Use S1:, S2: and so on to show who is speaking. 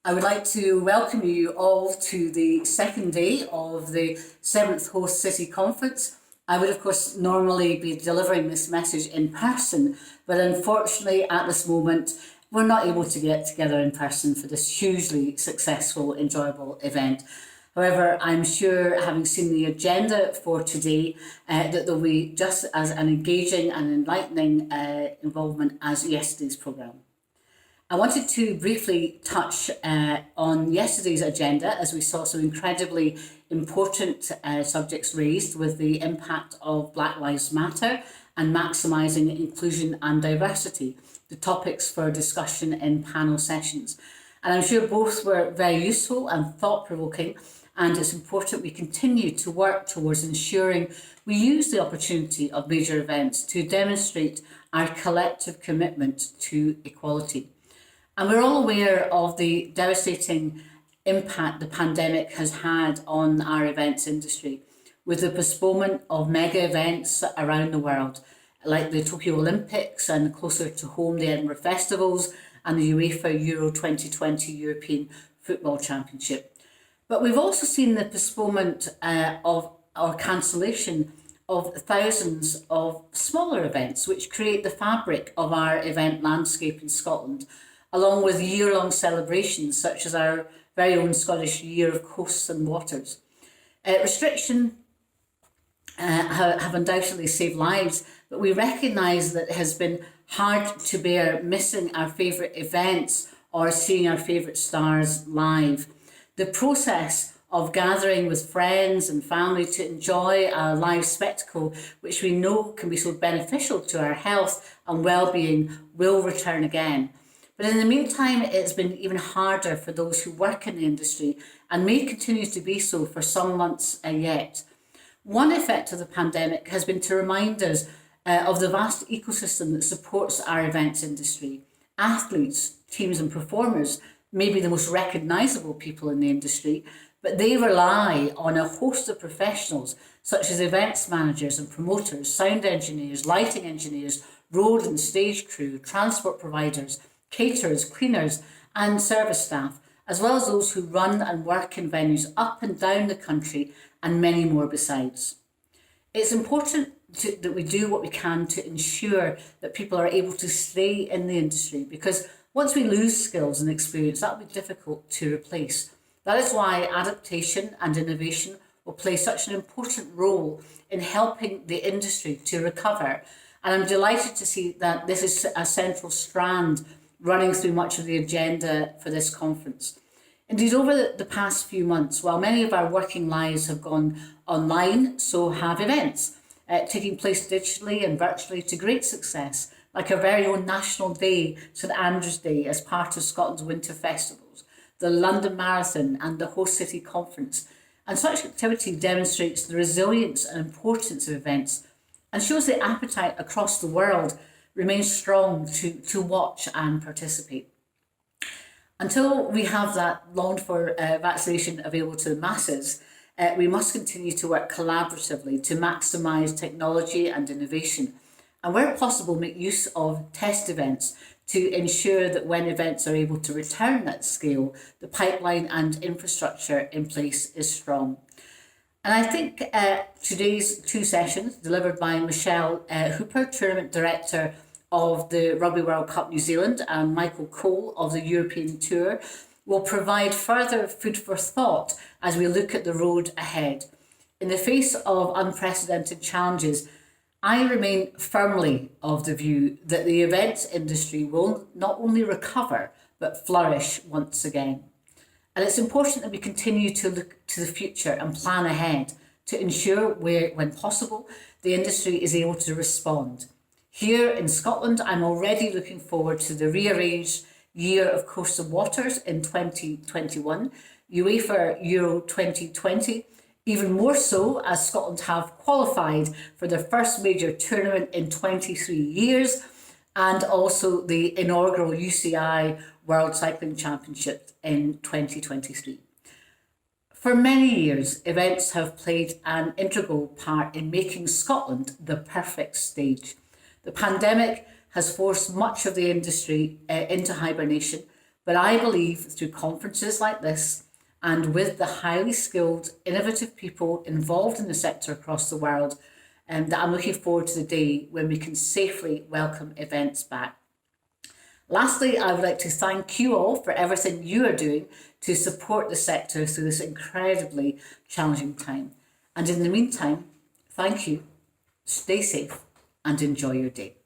S1: I would like to welcome you all to the second day of the 7th Host City Conference. I would, of course, normally be delivering this message in person, but unfortunately at this moment, we're not able to get together in person for this hugely successful, enjoyable event. However, I'm sure, having seen the agenda for today, that there'll be just as an engaging and enlightening involvement as yesterday's programme. I wanted to briefly touch on yesterday's agenda as we saw some incredibly important subjects raised with the impact of Black Lives Matter and maximising inclusion and diversity, the topics for discussion in panel sessions. And I'm sure both were very useful and thought-provoking, and it's important we continue to work towards ensuring we use the opportunity of major events to demonstrate our collective commitment to equality. And we're all aware of the devastating impact the pandemic has had on our events industry, with the postponement of mega events around the world, like the Tokyo Olympics and closer to home, the Edinburgh Festivals and the UEFA Euro 2020 European Football Championship. But we've also seen the postponement or cancellation of thousands of smaller events, which create the fabric of our event landscape in Scotland, along with year-long celebrations such as our very own Scottish Year of Coasts and Waters. Restriction have undoubtedly saved lives, but we recognise that it has been hard to bear missing our favourite events or seeing our favourite stars live. The process of gathering with friends and family to enjoy a live spectacle, which we know can be so beneficial to our health and well-being, will return again. But in the meantime, it's been even harder for those who work in the industry and may continue to be so for some months yet. One effect of the pandemic has been to remind us of the vast ecosystem that supports our events industry. Athletes, teams and performers may be the most recognisable people in the industry, but they rely on a host of professionals such as events managers and promoters, sound engineers, lighting engineers, road and stage crew, transport providers, caterers, cleaners and service staff, as well as those who run and work in venues up and down the country and many more besides. It's important that we do what we can to ensure that people are able to stay in the industry, because once we lose skills and experience, that will be difficult to replace. That is why adaptation and innovation will play such an important role in helping the industry to recover. And I'm delighted to see that this is a central strand running through much of the agenda for this conference. Indeed, over the past few months, while many of our working lives have gone online, so have events, taking place digitally and virtually to great success, like our very own National Day, St Andrew's Day, as part of Scotland's winter festivals, the London Marathon and the Host City Conference. And such activity demonstrates the resilience and importance of events and shows the appetite across the world remains strong to watch and participate. Until we have that longed for vaccination available to the masses, we must continue to work collaboratively to maximise technology and innovation, and where possible make use of test events to ensure that when events are able to return at scale, the pipeline and infrastructure in place is strong. And I think today's two sessions, delivered by Michelle Hooper, Tournament Director of the Rugby World Cup New Zealand, and Michael Cole of the European Tour, will provide further food for thought as we look at the road ahead. In the face of unprecedented challenges, I remain firmly of the view that the events industry will not only recover, but flourish once again. And it's important that we continue to look to the future and plan ahead to ensure when possible, the industry is able to respond. Here in Scotland, I'm already looking forward to the rearranged Year of Coasts and Waters in 2021, UEFA Euro 2020, even more so as Scotland have qualified for their first major tournament in 23 years, and also the inaugural UCI World Cycling Championship in 2023. For many years, events have played an integral part in making Scotland the perfect stage. The pandemic has forced much of the industry into hibernation, But I believe through conferences like this, and with the highly skilled, innovative people involved in the sector across the world, that I'm looking forward to the day when we can safely welcome events back. Lastly, I would like to thank you all for everything you are doing to support the sector through this incredibly challenging time. And in the meantime, thank you, stay safe, and enjoy your day.